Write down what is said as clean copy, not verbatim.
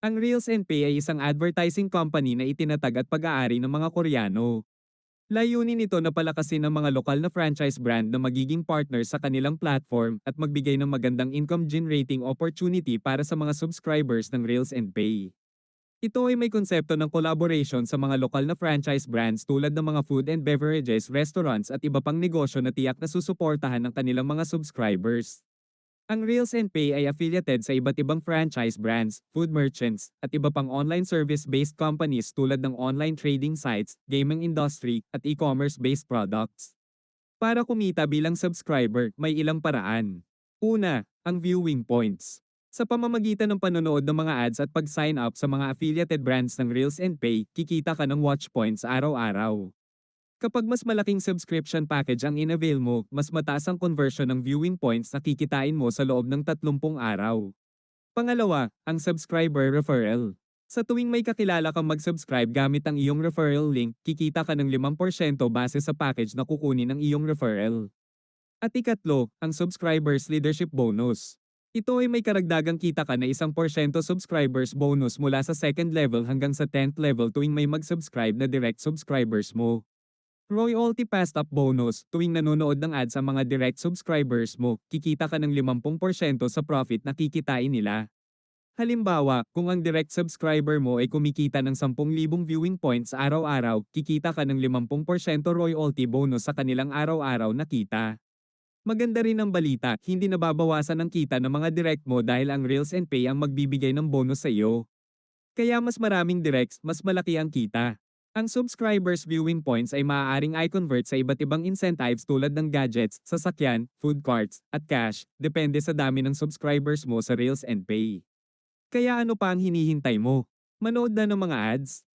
Ang Reels and Pay ay isang advertising company na itinatag at pag-aari ng mga Koreano. Layunin nito na palakasin ng mga lokal na franchise brand na magiging partner sa kanilang platform at magbigay ng magandang income generating opportunity para sa mga subscribers ng Reels and Pay. Ito ay may konsepto ng collaboration sa mga lokal na franchise brands tulad ng mga food and beverages, restaurants at iba pang negosyo na tiyak na susuportahan ng kanilang mga subscribers. Ang Reels and Pay ay affiliated sa iba't ibang franchise brands, food merchants, at iba pang online service-based companies tulad ng online trading sites, gaming industry, at e-commerce-based products. Para kumita bilang subscriber, may ilang paraan. Una, ang viewing points. Sa pamamagitan ng panonood ng mga ads at pag-sign up sa mga affiliated brands ng Reels and Pay, kikita ka ng watch points araw-araw. Kapag mas malaking subscription package ang inavail mo, mas mataas ang conversion ng viewing points na kikitain mo sa loob ng 30 araw. Pangalawa, ang subscriber referral. Sa tuwing may kakilala kang mag-subscribe gamit ang iyong referral link, kikita ka ng 5% base sa package na kukunin ng iyong referral. At ikatlo, ang subscribers leadership bonus. Ito ay may karagdagang kita ka na 1% subscribers bonus mula sa second level hanggang sa 10th level tuwing may mag-subscribe na direct subscribers mo. Royalty passed up bonus, tuwing nanonood ng ads sa mga direct subscribers mo, kikita ka ng 50% sa profit na kikitain nila. Halimbawa, kung ang direct subscriber mo ay kumikita ng 10,000 viewing points araw-araw, kikita ka ng 50% royalty bonus sa kanilang araw-araw na kita. Maganda rin ang balita, hindi nababawasan ang kita ng mga direct mo dahil ang Reels and Pay ang magbibigay ng bonus sa iyo. Kaya mas maraming directs, mas malaki ang kita. Ang subscribers viewing points ay maaaring i-convert sa iba't ibang incentives tulad ng gadgets, sasakyan, food carts, at cash, depende sa dami ng subscribers mo sa Reels and Pay. Kaya ano pa ang hinihintay mo? Manood na ng mga ads.